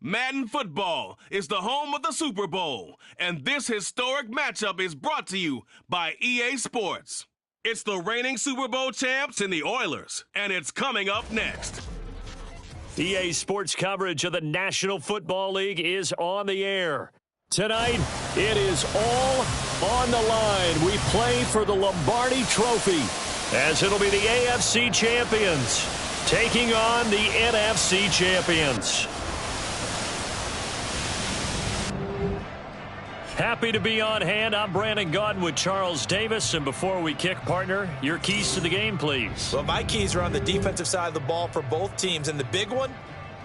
Madden Football is the home of the Super Bowl, and this historic matchup is brought to you by EA Sports. It's the reigning Super Bowl champs and the Oilers, and it's coming up next. EA Sports coverage of the National Football League is on the air. Tonight, it is all on the line. We play for the Lombardi Trophy, as it'll be the AFC champions taking on the NFC champions. Happy to be on hand. I'm Brandon Gaudin with Charles Davis. And before we kick, partner, your keys to the game, please. Well, my keys are on the defensive side of the ball for both teams. And the big one,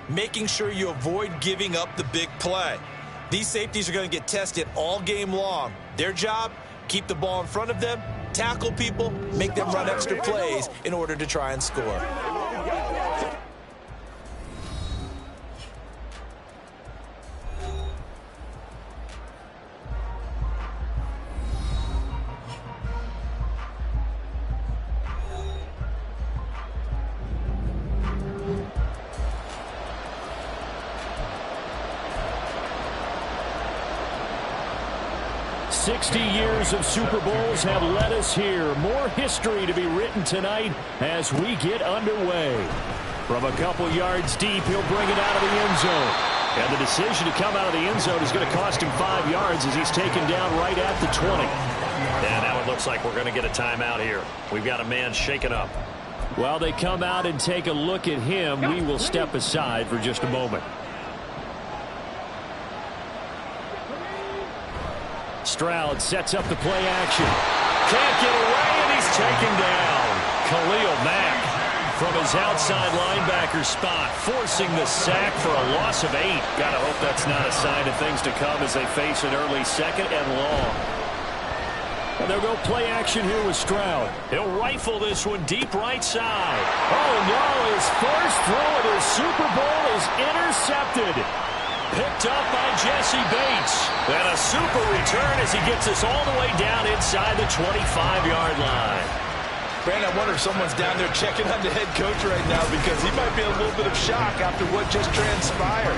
making sure you avoid giving up the big play. These safeties are going to get tested all game long. Their job, keep the ball in front of them, tackle people, make them run extra plays in order to try and score. 60 years of Super Bowls have led us here. More history to be written tonight as we get underway. From a couple yards deep, he'll bring it out of the end zone. And the decision to come out of the end zone is going to cost him 5 yards as he's taken down right at the 20. And now it looks like we're going to get a timeout here. We've got a man shaken up. While they come out and take a look at him, we will step aside for just a moment. Stroud sets up the play action. Can't get away, and he's taken down. Khalil Mack from his outside linebacker spot, forcing the sack for a loss of 8. Gotta hope that's not a sign of things to come as they face an early second and long. And they'll go play action here with Stroud. He'll rifle this one deep right side. Oh, no, his first throw of the Super Bowl is intercepted. Picked up by Jesse Bates. And a super return as he gets us all the way down inside the 25-yard line. Brandon, I wonder if someone's down there checking on the head coach right now because he might be in a little bit of shock after what just transpired.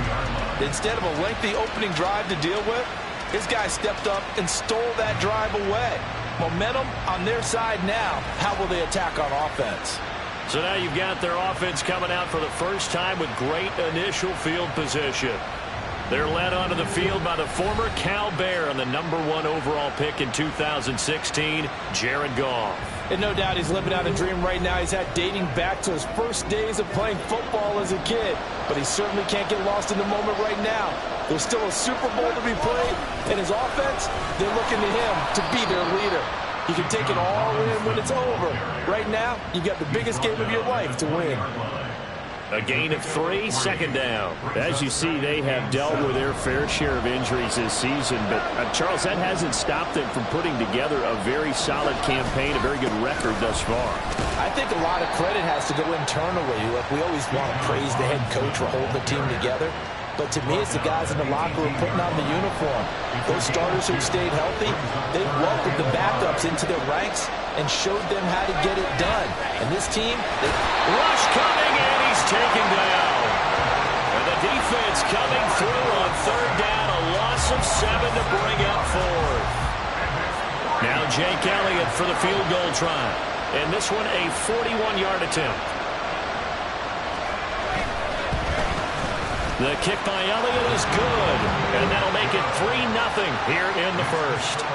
Instead of a lengthy opening drive to deal with, his guy stepped up and stole that drive away. Momentum on their side now. How will they attack on offense? So now you've got their offense coming out for the first time with great initial field position. They're led onto the field by the former Cal Bear and the #1 overall pick in 2016, Jared Goff. And no doubt he's living out a dream right now. He's had dating back to his first days of playing football as a kid. But he certainly can't get lost in the moment right now. There's still a Super Bowl to be played. And his offense, they're looking to him to be their leader. You can take it all in when it's over. Right now, you got the biggest game of your life to win. A gain of 3, second down. As you see, they have dealt with their fair share of injuries this season. But, Charles, that hasn't stopped them from putting together a very solid campaign, a very good record thus far. I think a lot of credit has to go internally. Look, we always want to praise the head coach for holding the team together. But to me, it's the guys in the locker room putting on the uniform. Those starters who stayed healthy, they welcomed the backups into their ranks and showed them how to get it done. And this team, rush coming, and he's taken down. And the defense coming through on third down, a loss of 7 to bring up fourth. Now Jake Elliott for the field goal try. And this one a 41-yard attempt. The kick by Elliott is good, and that'll make it 3-0 here in the first.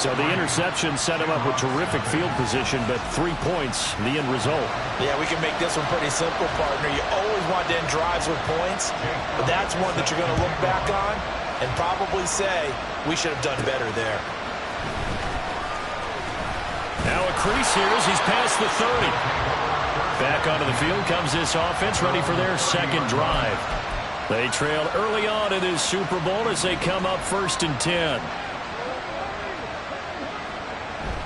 So the interception set him up with terrific field position, but 3 points, the end result. Yeah, we can make this one pretty simple, partner. You always want to end drives with points, but that's one that you're going to look back on and probably say, we should have done better there. Now a crease here as he's past the 30. Back onto the field comes this offense, ready for their second drive. They trail early on in this Super Bowl as they come up 1st and 10.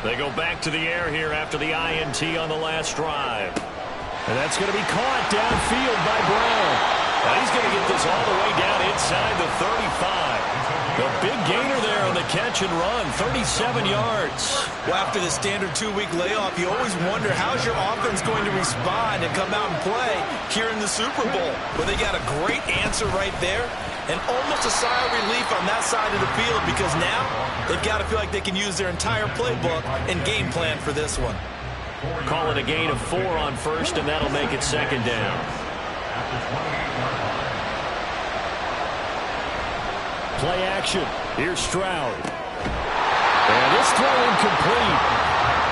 They go back to the air here after the INT on the last drive. And that's going to be caught downfield by Brown. And he's going to get this all the way down inside the 35. The big gainer there on the catch catch and run, 37 yards. Well, after the standard 2-week layoff, you always wonder how's your offense going to respond and come out and play here in the Super Bowl. Well, they got a great answer right there and almost a sigh of relief on that side of the field because now they've got to feel like they can use their entire playbook and game plan for this one. Call it a gain of 4 on first, and that'll make it second down. Play action. Here's Stroud. And this throw incomplete.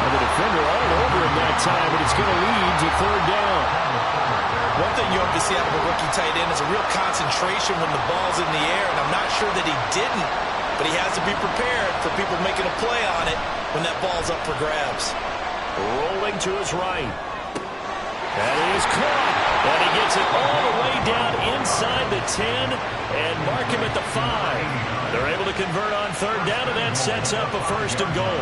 And the defender all over him that time, but it's going to lead to third down. One thing you hope to see out of a rookie tight end is a real concentration when the ball's in the air, and I'm not sure that he didn't, but he has to be prepared for people making a play on it when that ball's up for grabs. Rolling to his right. That is caught. And he gets it all the way down inside the 10 and mark him at the 5. They're able to convert on third down, and that sets up a first and goal.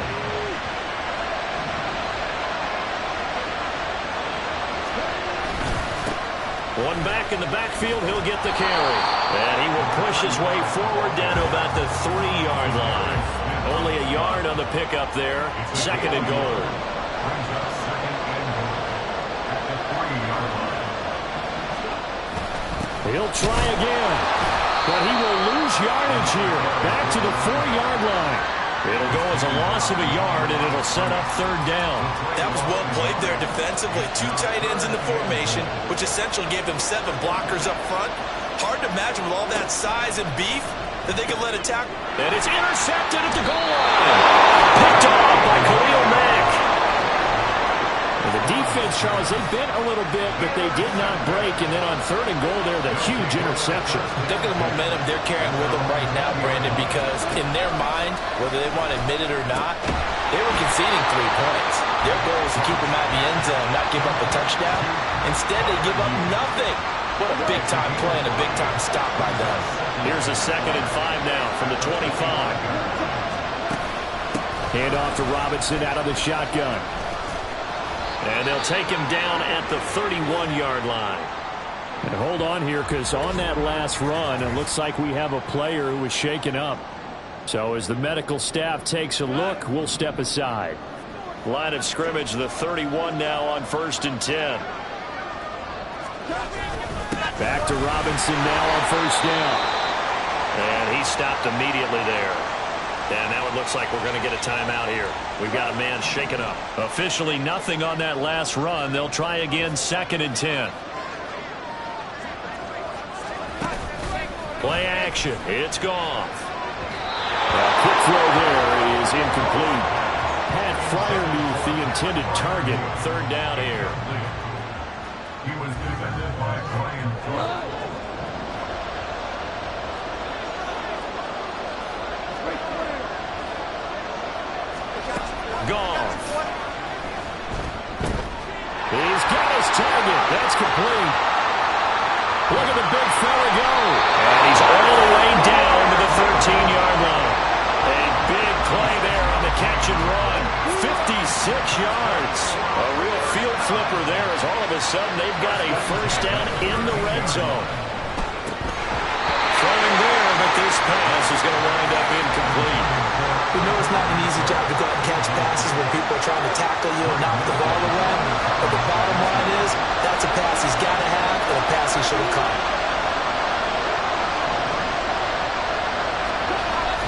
One back in the backfield, he'll get the carry. And he will push his way forward down to about the 3-yard line. Only a yard on the pickup there. Second and goal. He'll try again, but he will lose yardage here. Back to the 4-yard line. It'll go as a loss of a yard, and it'll set up third down. That was well played there defensively. 2 tight ends in the formation, which essentially gave them 7 blockers up front. Hard to imagine with all that size and beef that they could let a tackle. And it's intercepted at the goal line. Picked off by Khalil Mack. And the defense, Charles, they bent a little bit, but they did not break. And then on third and goal there, the huge interception. Look at the momentum they're carrying with them right now, Brandon, because in their mind, whether they want to admit it or not, they were conceding 3 points. Their goal is to keep them out of the end zone, not give up a touchdown. Instead, they give up nothing. What a big-time play and a big-time stop by them. Here's a 2nd and 5 now from the 25. Hand off to Robinson out of the shotgun. And they'll take him down at the 31-yard line. And hold on here, because on that last run, it looks like we have a player who was shaken up. So as the medical staff takes a look, we'll step aside. Line of scrimmage, the 31 now on 1st and 10. Back to Robinson now on 1st down. And he stopped immediately there. And now it looks like we're going to get a timeout here. We've got a man shaken up. Officially nothing on that last run. They'll try again, 2nd and 10. Play action. It's gone. Quick throw there is incomplete. Pat Fryermuth, the intended target. 3rd down here. He was defended by Brian Clark. Gone. He's got his target. That's complete. Look at the big fella go. And he's all the way down to the 13-yard line. A big play there on the catch and run. 56 yards. A real field flipper there as all of a sudden they've got a first down in the red zone. Throwing there, but this pass is going to wind up incomplete. We know it's not an easy job to go out and catch passes when people are trying to tackle you and knock the ball around. But the bottom line is, that's a pass he's got to have and a pass he should have caught.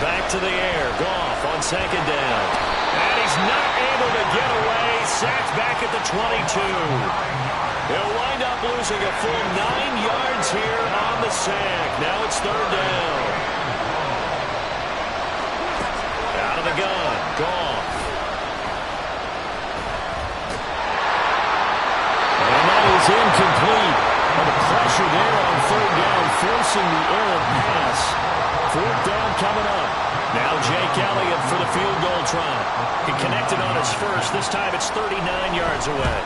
Back to the air. Goff on 2nd down. And he's not able to get away. Sacked back at the 22. He'll wind up losing a full 9 yards here on the sack. Now it's 3rd down. Out of the gun. Goff. And that is incomplete. And the pressure there on 3rd down, forcing the errant pass. 4th down coming up. Now Jake Elliott for the field goal try. He connected on his first. This time it's 39 yards away.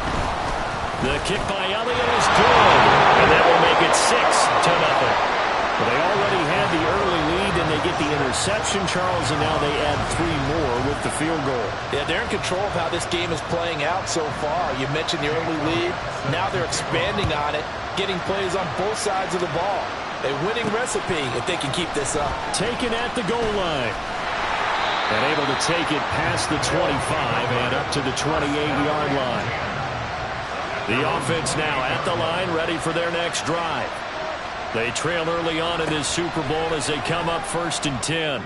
The kick by Elliott is good. And that will make it 6-0. But they already had the early lead, and they get the interception, Charles, and now they add 3 more with the field goal. Yeah, they're in control of how this game is playing out so far. You mentioned the early lead. Now they're expanding on it, getting plays on both sides of the ball. A winning recipe if they can keep this up. Taken at the goal line. And able to take it past the 25 and up to the 28-yard line. The offense now at the line, ready for their next drive. They trail early on in this Super Bowl as they come up 1st and 10.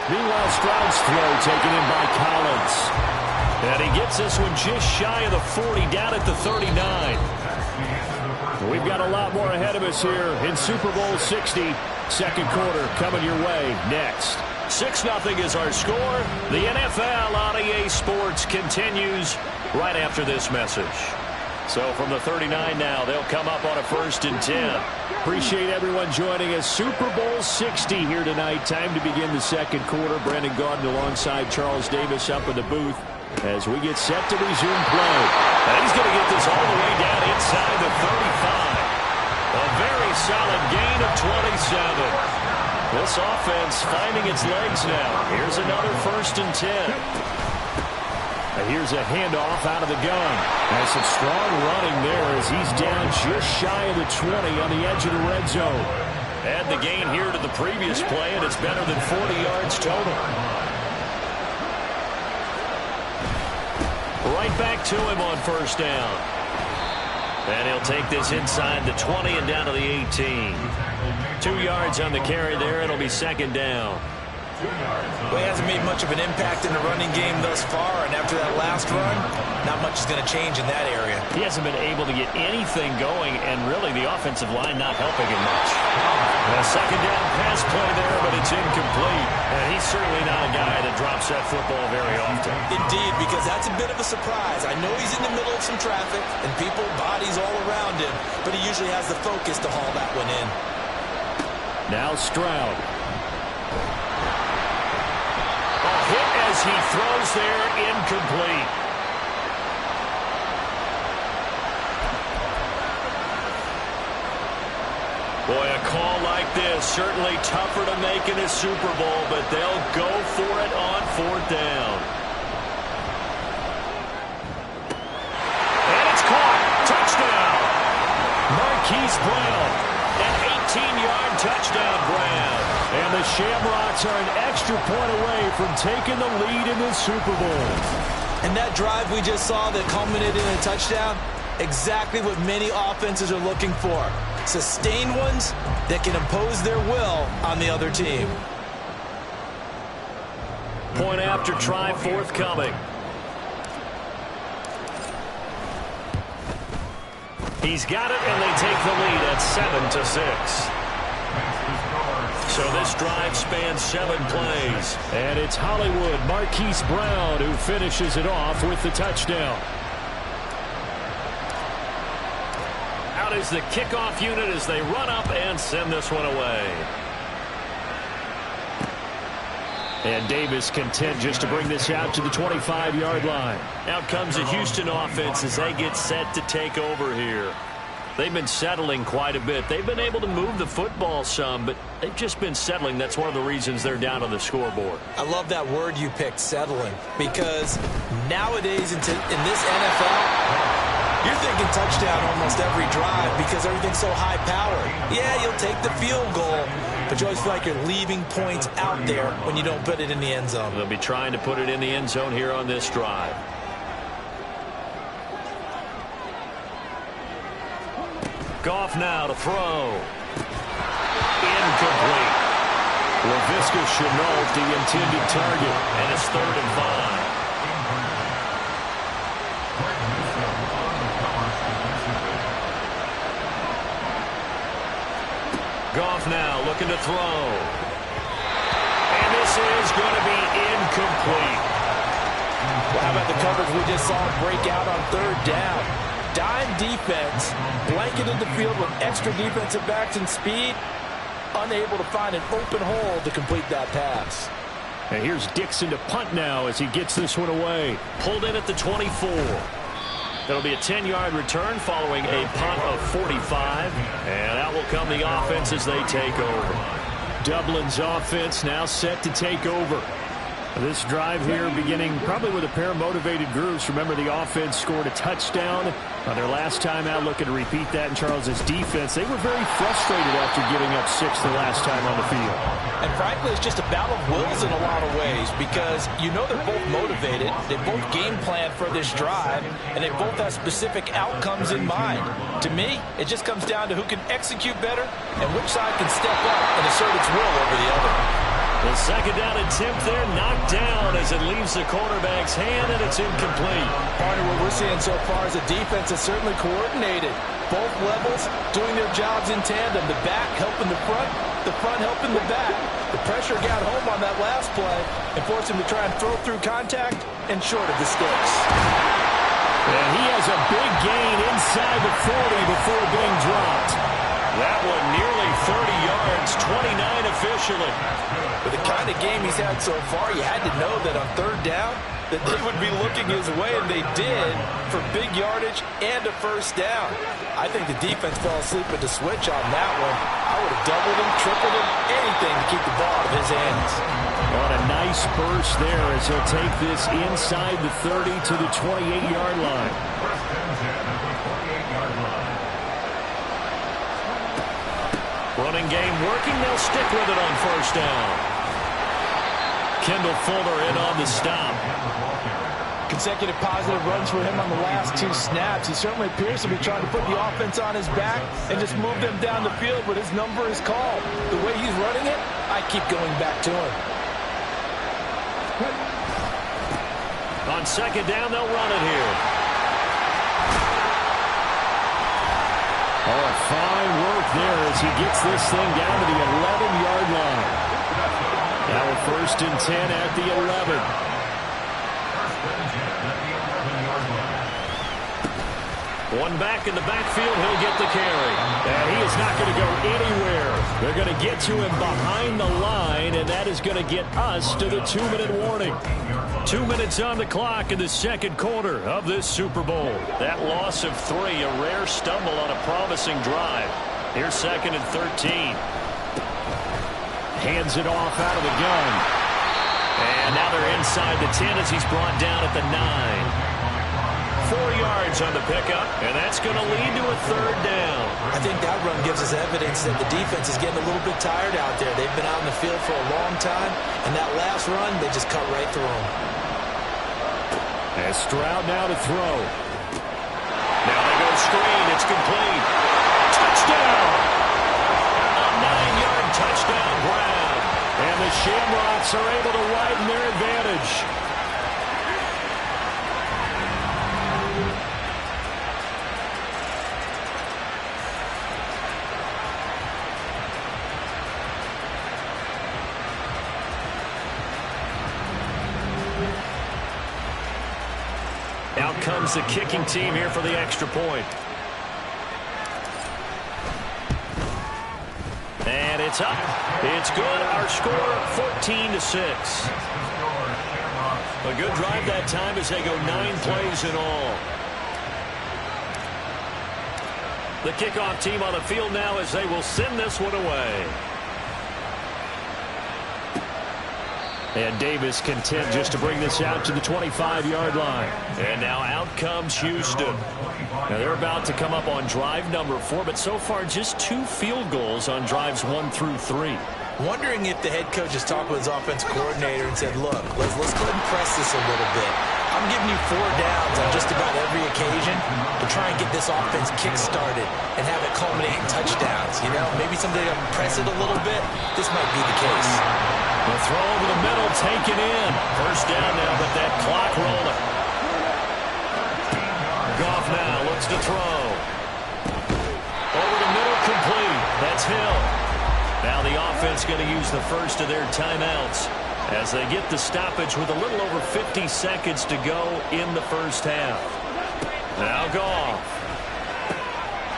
Meanwhile, Stroud's throw taken in by Collins. And he gets this one just shy of the 40, down at the 39. We've got a lot more ahead of us here in Super Bowl 60. Second quarter coming your way next. 6-0 is our score. The NFL on EA Sports continues right after this message. So from the 39 now, they'll come up on a 1st and 10. Appreciate everyone joining us. Super Bowl 60 here tonight. Time to begin the second quarter. Brandon Gaudin alongside Charles Davis up in the booth as we get set to resume play. And he's going to get this all the way down inside the 35. A very solid gain of 27. This offense finding its legs now. Here's another 1st and 10. Here's a handoff out of the gun. And some strong running there as he's down just shy of the 20 on the edge of the red zone. Add the gain here to the previous play, and it's better than 40 yards total. Right back to him on 1st down. And he'll take this inside the 20 and down to the 18. 2 yards on the carry there. It'll be 2nd down. Well, he hasn't made much of an impact in the running game thus far, and after that last run, not much is going to change in that area. He hasn't been able to get anything going, and really the offensive line not helping him much. A 2nd down pass play there, but it's incomplete. And he's certainly not a guy that drops that football very often. Indeed, because that's a bit of a surprise. I know he's in the middle of some traffic, and people, bodies all around him, but he usually has the focus to haul that one in. Now Stroud. Hit as he throws there, incomplete. Boy, a call like this, certainly tougher to make in a Super Bowl, but they'll go for it on 4th down. And it's caught. Touchdown. Marquise Brown. An 18-yard touchdown grab. And the Shamrocks are an extra point away from taking the lead in this Super Bowl. And that drive we just saw that culminated in a touchdown, exactly what many offenses are looking for. Sustained ones that can impose their will on the other team. Point after try forthcoming. He's got it, and they take the lead at 7-6. So this drive spans 7 plays. And it's Hollywood, Marquise Brown, who finishes it off with the touchdown. Out is the kickoff unit as they run up and send this one away. And Davis content just to bring this out to the 25-yard line. Out comes the Houston offense as they get set to take over here. They've been settling quite a bit. They've been able to move the football some, but they've just been settling. That's one of the reasons they're down on the scoreboard. I love that word you picked, settling, because nowadays in this NFL, you're thinking touchdown almost every drive because everything's so high-powered. Yeah, you'll take the field goal, but you always feel like you're leaving points out there when you don't put it in the end zone. They'll be trying to put it in the end zone here on this drive. Goff now to throw. Incomplete. LaVisca Chenault, the intended target, and it's 3rd and 5. Goff now looking to throw. And this is going to be incomplete. Well, how about the coverage we just saw break out on 3rd down? Dime defense, blanketed the field with extra defensive backs and speed, unable to find an open hole to complete that pass. And here's Dixon to punt now as he gets this one away. Pulled in at the 24. That'll be a 10-yard return following a punt of 45. And out will come the offense as they take over. Dublin's offense now set to take over. This drive here beginning probably with a pair of motivated groups. Remember, the offense scored a touchdown on their last time out, looking to repeat that in Charles' defense. They were very frustrated after giving up 6 the last time on the field. And frankly, it's just a battle of wills in a lot of ways because you know they're both motivated, they both game plan for this drive, and they both have specific outcomes in mind. To me, it just comes down to who can execute better and which side can step up and assert its will over the other. The second down attempt there knocked down as it leaves the quarterback's hand, and it's incomplete. Partner, what we're seeing so far is a defense that's certainly coordinated. Both levels doing their jobs in tandem. The back helping the front helping the back. The pressure got home on that last play and forced him to try and throw through contact and short of the sticks. And he has a big gain inside the 40 before being dropped. That one nearly 30 yards, 29 officially. With the kind of game he's had so far, you had to know that on third down that they would be looking his way, and they did, for big yardage and a first down. I think the defense fell asleep at the switch on that one. I would have doubled him, tripled him, anything to keep the ball out of his hands. On a nice burst there as he'll take this inside the 30 to the 28-yard line. Running game working. They'll stick with it on first down. Kendall Fuller in on the stop. Consecutive positive runs for him on the last 2 snaps. He certainly appears to be trying to put the offense on his back and just move them down the field, but his number is called. The way he's running it, I keep going back to him. On second down, they'll run it here. Oh, fine work there as he gets this thing down to the 11-yard line. Now a 1st and 10 at the 11. One back in the backfield, he'll get the carry. And he is not going to go anywhere. They're going to get to him behind the line, and that is going to get us to the 2-minute warning. 2 minutes on the clock in the second quarter of this Super Bowl. That loss of 3, a rare stumble on a promising drive. Here's 2nd and 13. Hands it off out of the gun. And now they're inside the 10 as he's brought down at the 9. 4 yards on the pickup, and that's going to lead to a 3rd down. I think that run gives us evidence that the defense is getting a little bit tired out there. They've been out in the field for a long time, and that last run, they just cut right through them. And Stroud now to throw. Now they go screen. It's complete. Touchdown! A 9-yard touchdown grab. And the Shamrocks are able to widen their advantage. Out comes the kicking team here for the extra point. And it's up. It's good. Our score, 14-6. A good drive that time as they go 9 plays in all. The kickoff team on the field now as they will send this one away. And Davis content just to bring this out to the 25-yard line. And now out comes Houston. Now they're about to come up on drive number 4, but so far just 2 field goals on drives 1 through 3. Wondering if the head coach has talked with his offense coordinator and said, look, let's go ahead and press this a little bit. I'm giving you 4 downs on just about every occasion to try and get this offense kick-started and have it culminate in touchdowns. You know, maybe someday I'll press it a little bit. This might be the case. The throw over the middle, taken in. First down now, but that clock rolling. Goff now looks to throw. Over the middle, complete. That's Hill. Now the offense going to use the first of their timeouts as they get the stoppage with a little over 50 seconds to go in the first half. Now Goff.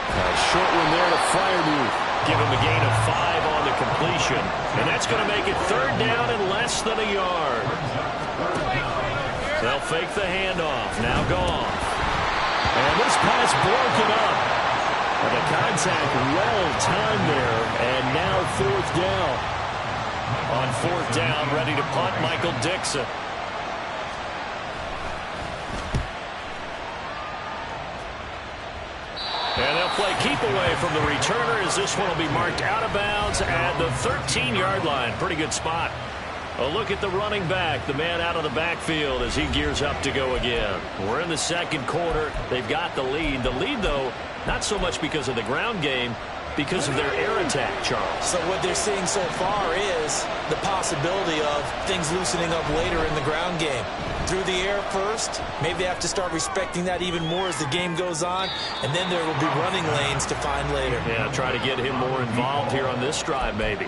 A short one there to Freiermuth. Give him a gain of 5 on the completion. And that's going to make it 3rd down and less than a yard. They'll fake the handoff. Now Goff. And this pass broken up. And the contact well timed there. And now 4th down. On fourth down, ready to punt, Michael Dixon. And they'll play keep away from the returner as this one will be marked out of bounds at the 13-yard line. Pretty good spot. A look at the running back, the man out of the backfield as he gears up to go again. We're in the second quarter. They've got the lead. The lead, though, not so much because of the ground game, because of their air attack, Charles. So what they're seeing so far is the possibility of things loosening up later in the ground game. Through the air first, maybe they have to start respecting that even more as the game goes on, and then there will be running lanes to find later. Yeah, try to get him more involved here on this drive, maybe.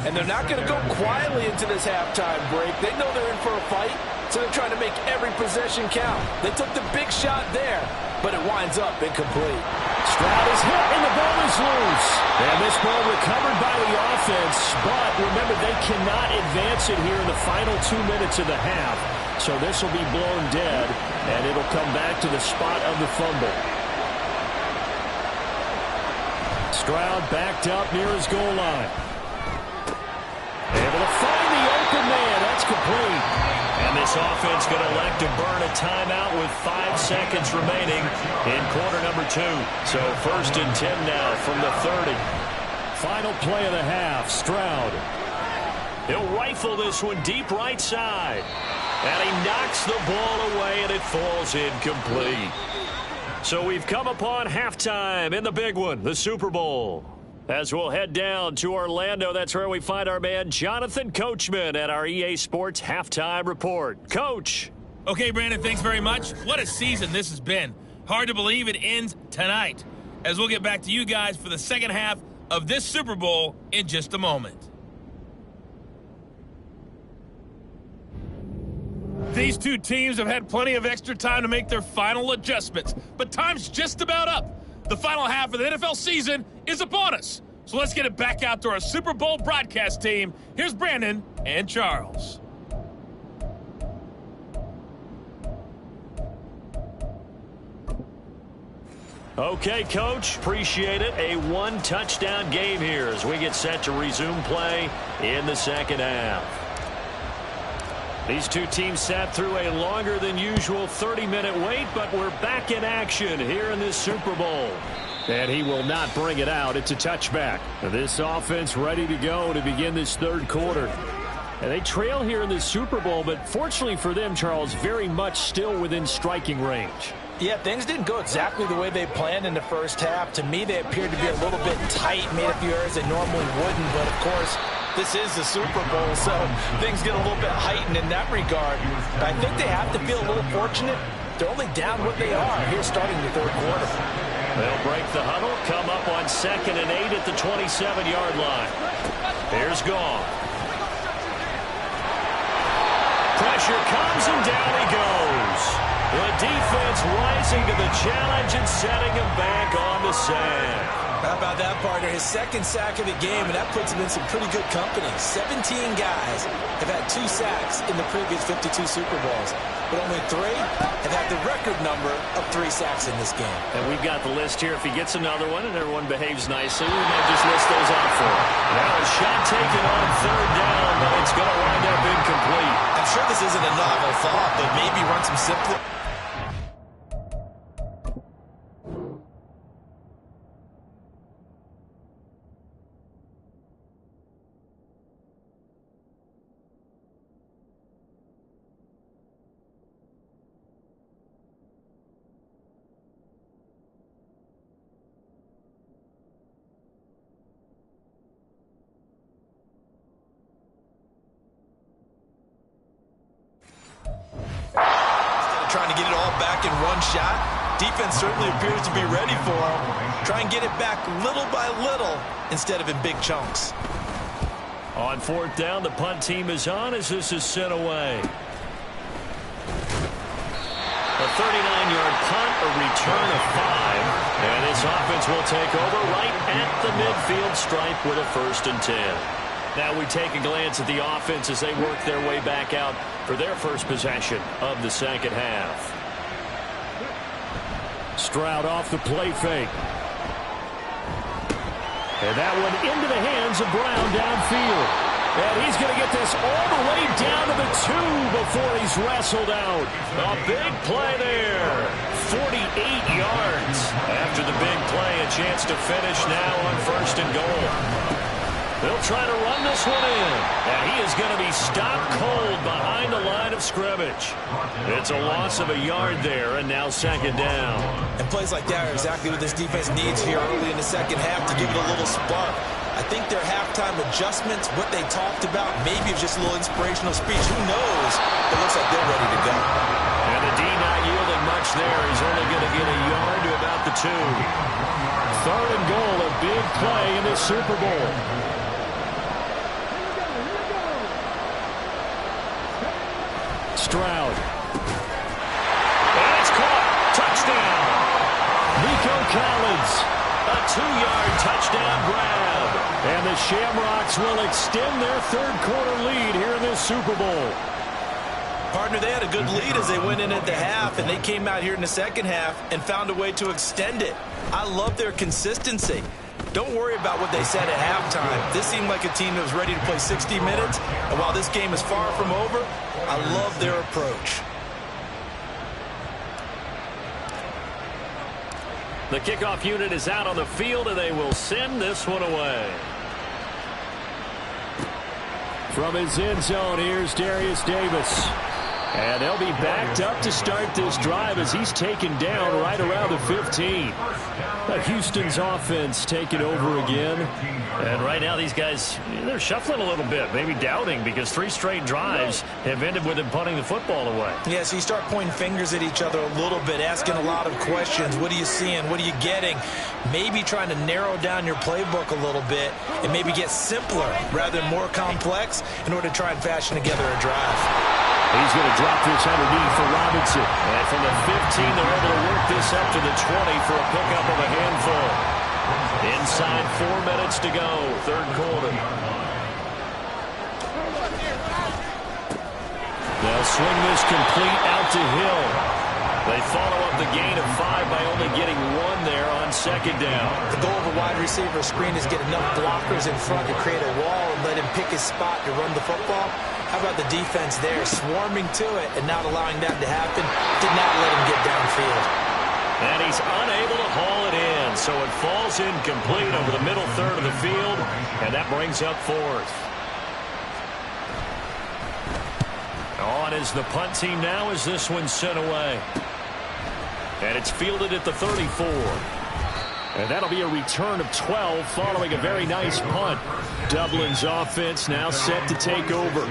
And they're not going to go quietly into this halftime break. They know they're in for a fight, so they're trying to make every possession count. They took the big shot there, but it winds up incomplete. Stroud is hit, and the ball is loose. And this ball recovered by the offense, but remember, they cannot advance it here in the final 2 minutes of the half. So this will be blown dead, and it'll come back to the spot of the fumble. Stroud backed up near his goal line. Able to find the open man. That's complete. And this offense going to elect to burn a timeout with 5 seconds remaining in quarter number 2. So 1st and 10 now from the 30. Final play of the half, Stroud. He'll rifle this one deep right side. And he knocks the ball away, and it falls incomplete. So we've come upon halftime in the big one, the Super Bowl. As we'll head down to Orlando, that's where we find our man Jonathan Coachman at our EA Sports Halftime Report. Coach. Okay, Brandon, thanks very much. What a season this has been. Hard to believe it ends tonight, as we'll get back to you guys for the second half of this Super Bowl in just a moment. These two teams have had plenty of extra time to make their final adjustments, but time's just about up. The final half of the NFL season is upon us. So let's get it back out to our Super Bowl broadcast team. Here's Brandon and Charles. Okay, Coach, appreciate it. A one-touchdown game here as we get set to resume play in the second half. These two teams sat through a longer than usual 30-minute wait, but we're back in action here in this Super Bowl. And he will not bring it out. It's a touchback. This offense ready to go to begin this third quarter. And they trail here in this Super Bowl, but fortunately for them, Charles, very much still within striking range. Yeah, things didn't go exactly the way they planned in the first half. To me, they appeared to be a little bit tight, made a few errors they normally wouldn't, but of course, this is the Super Bowl, so things get a little bit heightened in that regard. But I think they have to feel a little fortunate. They're only down what they are here starting the third quarter. They'll break the huddle, come up on 2nd and 8 at the 27-yard line. Here's Goff. Pressure comes and down he goes. The defense rising to the challenge and setting him back on the sack. How about that, partner? His second sack of the game, and that puts him in some pretty good company. 17 guys have had 2 sacks in the previous 52 Super Bowls, but only 3 have had the record number of 3 sacks in this game. And we've got the list here. If he gets another one and everyone behaves nicely, we might just list those out for him. Now a shot taken on 3rd down, but it's going to wind up incomplete. I'm sure this isn't a novel thought, but maybe run some simple. Trying to get it all back in one shot. Defense certainly appears to be ready for him. Try and get it back little by little instead of in big chunks. On 4th down, the punt team is on as this is sent away. A 39-yard punt, a return of 5. And this offense will take over right at the midfield stripe with a 1st and 10. Now we take a glance at the offense as they work their way back out for their first possession of the second half. Stroud off the play fake. And that one into the hands of Brown downfield. And he's going to get this all the way down to the 2 before he's wrestled out. A big play there. 48 yards. After the big play, a chance to finish now on 1st and goal. They'll try to run this one in. And he is going to be stopped cold behind the line of scrimmage. It's a loss of a yard there, and now 2nd down. And plays like that are exactly what this defense needs here early in the second half to give it a little spark. I think their halftime adjustments, what they talked about, maybe it's just a little inspirational speech. Who knows? It looks like they're ready to go. And the D not yielding much there. He's only going to get a yard to about the 2. 3rd and goal, a big play in the Super Bowl. Stroud. And it's caught. Touchdown. Nico Collins. A 2-yard touchdown grab. And the Shamrocks will extend their 3rd quarter lead here in this Super Bowl. Partner, they had a good lead as they went in at the half, and they came out here in the second half and found a way to extend it. I love their consistency. Don't worry about what they said at halftime. This seemed like a team that was ready to play 60 minutes, and while this game is far from over, I love their approach. The kickoff unit is out on the field, and they will send this one away. From his end zone, here's Darius Davis. And they'll be backed up to start this drive as he's taken down right around the 15. Houston's offense taking over again. And right now these guys, they're shuffling a little bit, maybe doubting, because 3 straight drives have ended with them punting the football away. Yeah, so you start pointing fingers at each other a little bit, asking a lot of questions. What are you seeing? What are you getting? Maybe trying to narrow down your playbook a little bit and maybe get simpler rather than more complex in order to try and fashion together a drive. He's going to drop this underneath for Robinson. And from the 15, they're able to work this up to the 20 for a pickup of a handful. Inside 4 minutes to go, 3rd quarter. They'll swing this complete out to Hill. They follow up the gain of 5 by only getting 1 there on 2nd down. The goal of a wide receiver screen is get enough blockers in front to create a wall and let him pick his spot to run the football. How about the defense there, swarming to it and not allowing that to happen? Did not let him get downfield. And he's unable to haul it in, so it falls incomplete over the middle 3rd of the field, and that brings up 4th. On is the punt team now as this one's sent away. And it's fielded at the 34. And that'll be a return of 12 following a very nice punt. Dublin's offense now set to take over.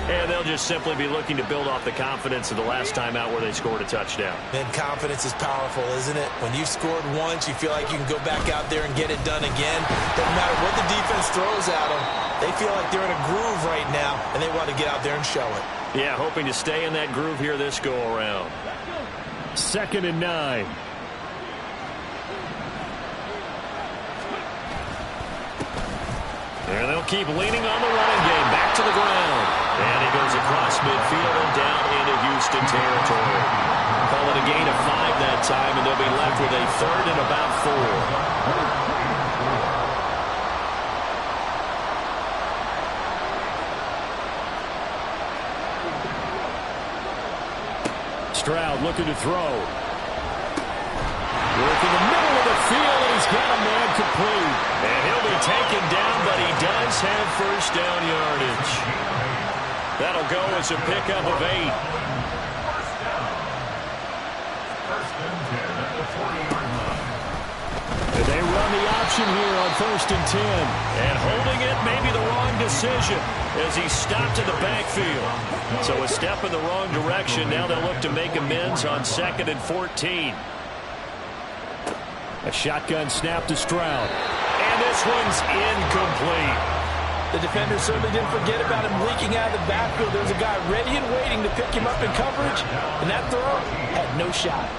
And they'll just simply be looking to build off the confidence of the last time out where they scored a touchdown. And confidence is powerful, isn't it? When you've scored once, you feel like you can go back out there and get it done again. Doesn't matter what the defense throws at them. They feel like they're in a groove right now, and they want to get out there and show it. Yeah, hoping to stay in that groove here this go-around. 2nd and 9. And they'll keep leaning on the running game. Back to the ground. And he goes across midfield and down into Houston territory. Call it a gain of 5 that time, and they'll be left with a 3rd and about 4. Stroud looking to throw. Work in the middle of the field, and he's got a man complete. And he'll be taken down, but he does have 1st down yardage. That'll go as a pickup of 8. And they run the option here on 1st and 10. And holding it may be the wrong decision as he stopped in the backfield. So a step in the wrong direction. Now they'll look to make amends on 2nd and 14. A shotgun snap to Stroud. And this one's incomplete. The defender certainly didn't forget about him leaking out of the backfield. There's a guy ready and waiting to pick him up in coverage, and that throw had no shot.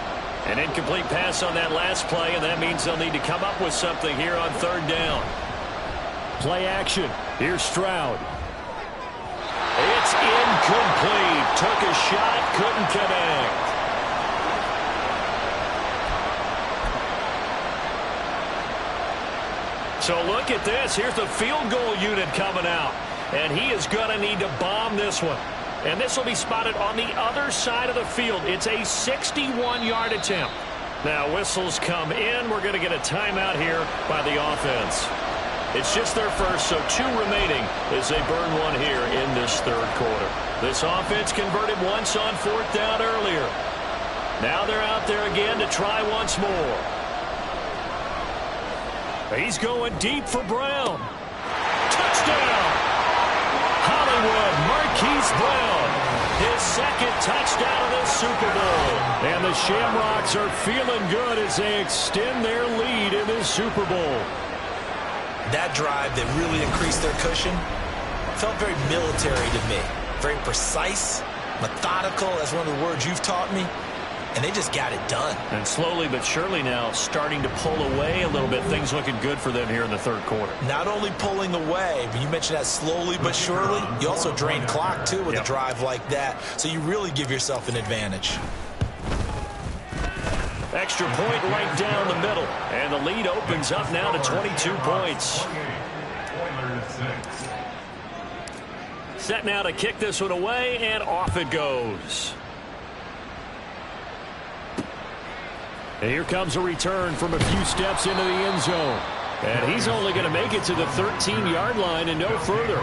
An incomplete pass on that last play, and that means they'll need to come up with something here on 3rd down. Play action. Here's Stroud. It's incomplete. Took a shot, couldn't connect. So look at this. Here's the field goal unit coming out. and he is going to need to bomb this one. And this will be spotted on the other side of the field. It's a 61-yard attempt. Now whistles come in. We're going to get a timeout here by the offense. It's just their first, so 2 remaining as they burn one here in this third quarter. This offense converted once on 4th down earlier. Now they're out there again to try once more. He's going deep for Brown. Touchdown! Hollywood Marquise Brown, his second touchdown of this Super Bowl. And the Shamrocks are feeling good as they extend their lead in this Super Bowl. That drive that really increased their cushion felt very military to me. Very precise, methodical. That's one of the words you've taught me. And they just got it done. And slowly but surely now starting to pull away a little bit. Things looking good for them here in the third quarter. Not only pulling away, but you mentioned that slowly but surely. You also drain clock, too, with a drive like that. So you really give yourself an advantage. Extra point right down the middle. And the lead opens up now to 22 points. Set now to kick this one away, and off it goes. And here comes a return from a few steps into the end zone. And he's only going to make it to the 13-yard line and no further.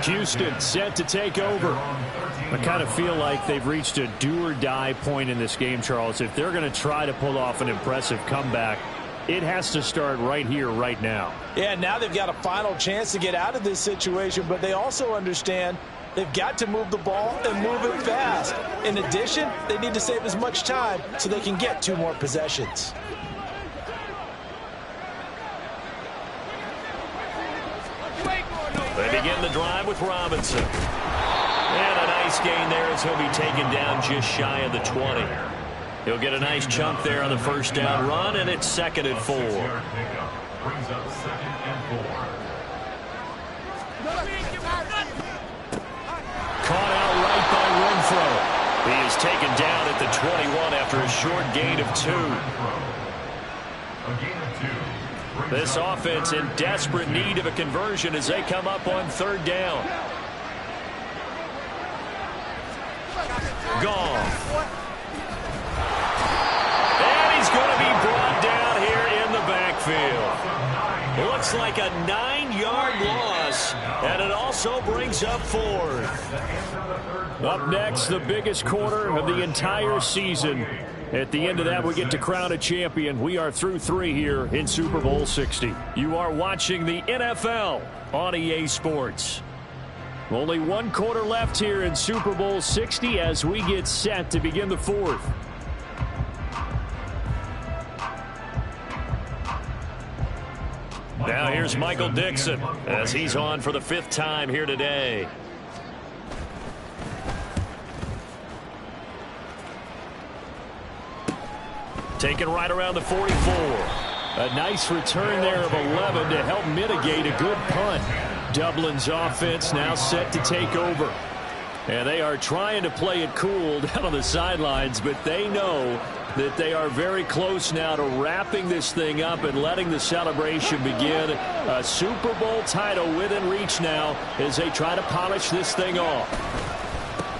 Houston set to take over. I kind of feel like they've reached a do-or-die point in this game, Charles. If they're going to try to pull off an impressive comeback, it has to start right here, right now. Yeah, now they've got a final chance to get out of this situation, but they also understand they've got to move the ball and move it fast. In addition, they need to save as much time so they can get 2 more possessions. They begin the drive with Robinson. And a nice gain there as he'll be taken down just shy of the 20. He'll get a nice chunk there on the first down run, and it's 2nd and 4. Brings up 2nd and 4. Caught out right by Renfro. He is taken down at the 21 after a short gain of 2. A gain of 2. This offense in desperate need of a conversion as they come up on 3rd down. Gone. And he's going to be brought down here in the backfield. Looks like a 9-yard loss, and it also brings up 4th. Up next, the biggest quarter of the entire season. At the end of that, we get to crown a champion. We are through 3 here in Super Bowl 60. You are watching the NFL on EA Sports. Only 1 quarter left here in Super Bowl 60 as we get set to begin the 4th. Now here's Michael Dixon as he's on for the 5th time here today. Taken right around the 44. A nice return there of 11 to help mitigate a good punt. Dublin's offense now set to take over. And they are trying to play it cool down on the sidelines, but they know that they are very close now to wrapping this thing up and letting the celebration begin. A Super Bowl title within reach now as they try to polish this thing off.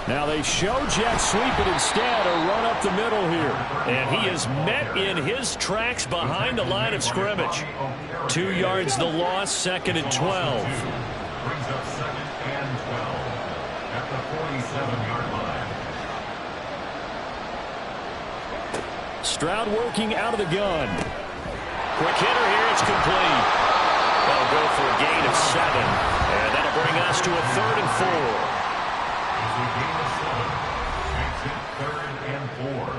Now they show jet sweep, but instead a run up the middle here. And he is met in his tracks behind the line of scrimmage. 2 yards the loss, 2nd and 12. Brings up 2nd and 12 at the 47-yard line. Stroud working out of the gun. Quick hitter here, it's complete. That'll go for a gain of 7. And that'll bring us to a 3rd and 4. It's a gain of 7. Makes it 3rd and 4.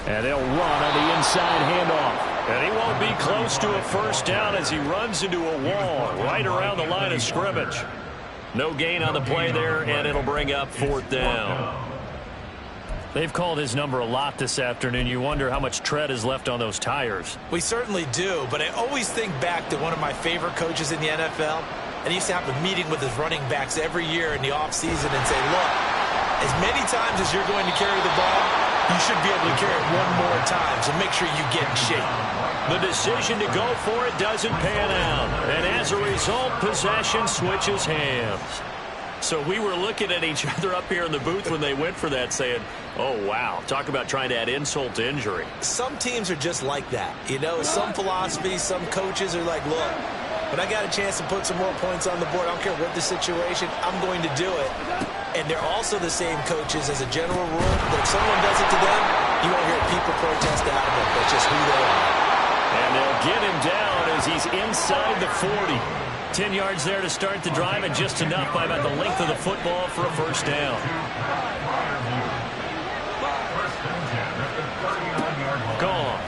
And they'll run on the inside handoff. And he won't be close to a first down as he runs into a wall right around the line of scrimmage. No gain on the play there, and it'll bring up 4th down. They've called his number a lot this afternoon. You wonder how much tread is left on those tires. We certainly do, but I always think back to one of my favorite coaches in the NFL, and he used to have a meeting with his running backs every year in the offseason and say, look, as many times as you're going to carry the ball, you should be able to carry it one more time, so make sure you get in shape. The decision to go for it doesn't pan out. And as a result, possession switches hands. So we were looking at each other up here in the booth when they went for that saying, oh, wow, talk about trying to add insult to injury. Some teams are just like that. You know, some philosophies, some coaches are like, look, when I got a chance to put some more points on the board, I don't care what the situation, I'm going to do it. And they're also the same coaches as a general rule that if someone does it to them, you won't hear people protest out of it. That's just who they are. And they'll get him down as he's inside the 40. 10 yards there to start the drive, and just enough by about the length of the football for a first down. Gone.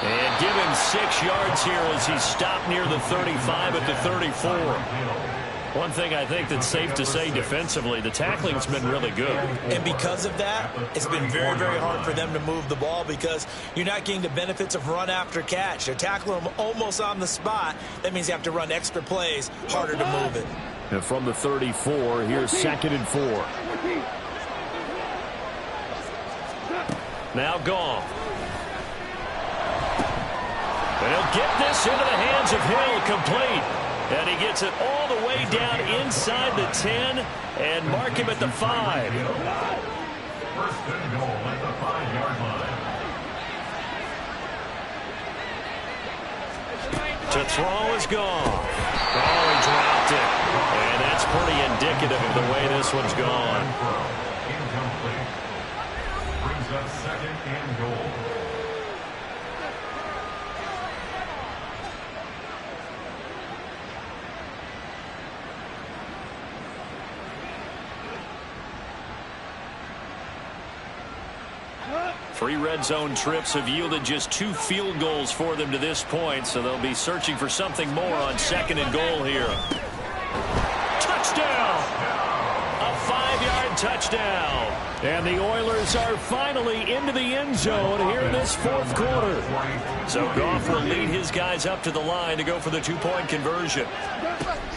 And give him 6 yards here as he's stopped near the 35 at the 34. One thing I think that's safe to say defensively, the tackling's been really good. And because of that, it's been very, very hard for them to move the ball because you're not getting the benefits of run after catch. They're tackling them almost on the spot. That means you have to run extra plays, harder to move it. And from the 34, here's 2nd and 4. Now gone. And he'll get this into the hands of Hill, complete. And he gets it all the way down inside the 10 and mark him at the 5. First and goal at the 5-yard line. To throw is gone. Oh, he dropped it. And that's pretty indicative of the way this one's gone. Incomplete. Brings up 2nd and goal. Three red zone trips have yielded just 2 field goals for them to this point, so they'll be searching for something more on 2nd and goal here. Touchdown! A 5-yard touchdown. And the Oilers are finally into the end zone here in this 4th quarter. So Goff will lead his guys up to the line to go for the 2-point conversion.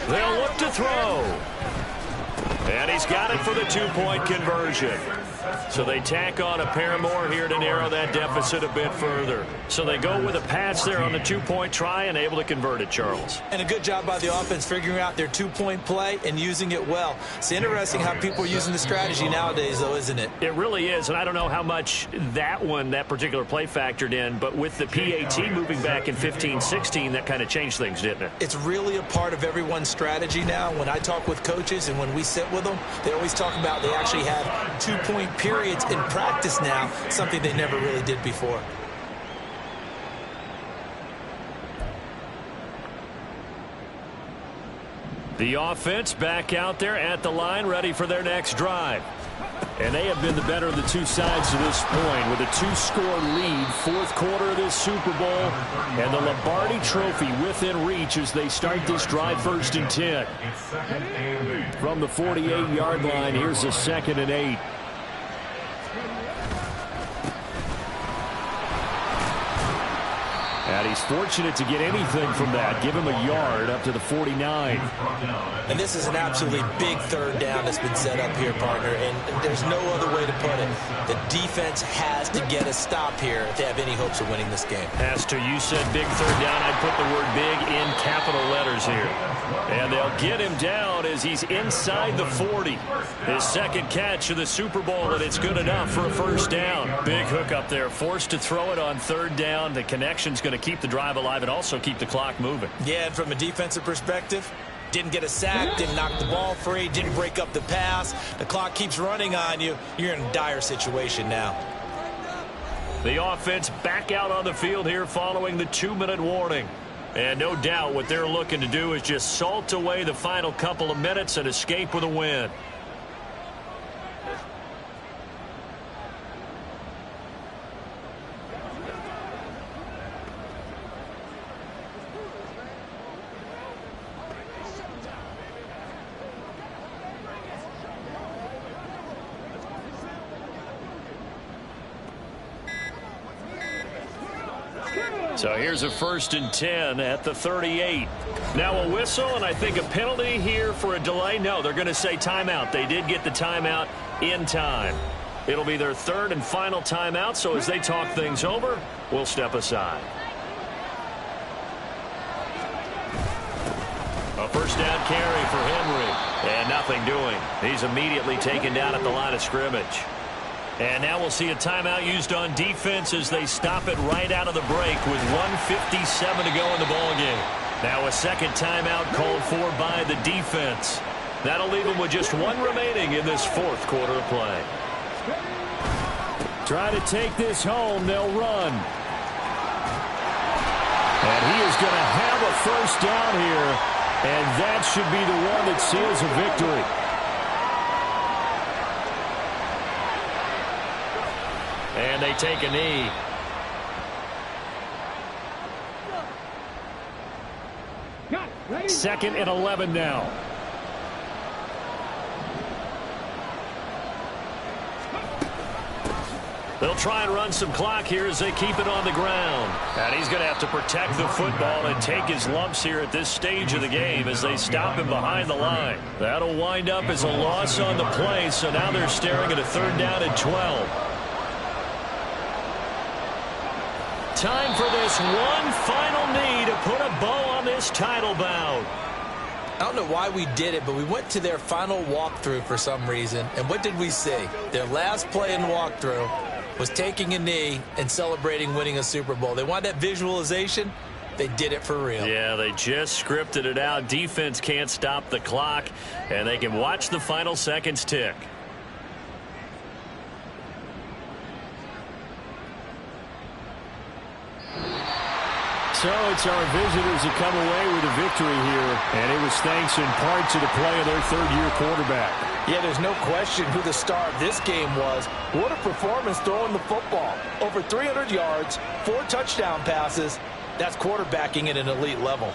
They'll look to throw. And he's got it for the 2-point conversion. So they tack on a pair more here to narrow that deficit a bit further. So they go with a pass there on the 2-point try and able to convert it, Charles. And a good job by the offense figuring out their 2-point play and using it well. It's interesting how people are using the strategy nowadays, though, isn't it? It really is, and I don't know how much that particular play factored in, but with the PAT moving back in 15-16, that kind of changed things, didn't it? It's really a part of everyone's strategy now. When I talk with coaches and when we sit with them, they always talk about they actually have 2-point periods in practice now, something they never really did before. The offense back out there at the line, ready for their next drive. And they have been the better of the two sides to this point with a 2-score lead, 4th quarter of this Super Bowl, and the Lombardi Trophy within reach as they start this drive 1st and 10. From the 48-yard line, here's a 2nd and 8. And he's fortunate to get anything from that. Give him a yard up to the 49. And this is an absolutely big 3rd down that's been set up here, partner. And there's no other way to put it. The defense has to get a stop here if they have any hopes of winning this game. As to you said big 3rd down, I'd put the word big in capital letters here. And they'll get him down as he's inside the 40. His 2nd catch of the Super Bowl, and it's good enough for a 1st down. Big hook up there, forced to throw it on 3rd down. The connection's going to keep the drive alive and also keep the clock moving. Yeah, and from a defensive perspective, didn't get a sack, didn't knock the ball free, didn't break up the pass. The clock keeps running on you. You're in a dire situation now. The offense back out on the field here following the 2-minute warning. And no doubt what they're looking to do is just salt away the final couple of minutes and escape with a win. So here's a 1st and 10 at the 38. Now a whistle and I think a penalty here for a delay. No, they're going to say timeout. They did get the timeout in time. It'll be their third and final timeout, so as they talk things over, we'll step aside. A first down carry for Henry, and nothing doing. He's immediately taken down at the line of scrimmage. And now we'll see a timeout used on defense as they stop it right out of the break with 1:57 to go in the ballgame. Now a second timeout called for by the defense. That'll leave them with just one remaining in this fourth quarter of play. Try to take this home. They'll run. And he is going to have a first down here. And that should be the one that seals a victory. And they take a knee. Second and 11 now. They'll try and run some clock here as they keep it on the ground. And he's going to have to protect the football and take his lumps here at this stage of the game as they stop him behind the line. That'll wind up as a loss on the play, so now they're staring at a third down and 12. Time for this one final knee to put a bow on this title bout. I don't know why we did it, but we went to their final walkthrough for some reason. And what did we see? Their last play in walkthrough was taking a knee and celebrating winning a Super Bowl. They want that visualization. They did it for real. Yeah, they just scripted it out. Defense can't stop the clock, and they can watch the final seconds tick. So it's our visitors that come away with a victory here, and it was thanks in part to the play of their third-year quarterback. Yeah, there's no question who the star of this game was. What a performance throwing the football. Over 300 yards, 4 touchdown passes. That's quarterbacking at an elite level.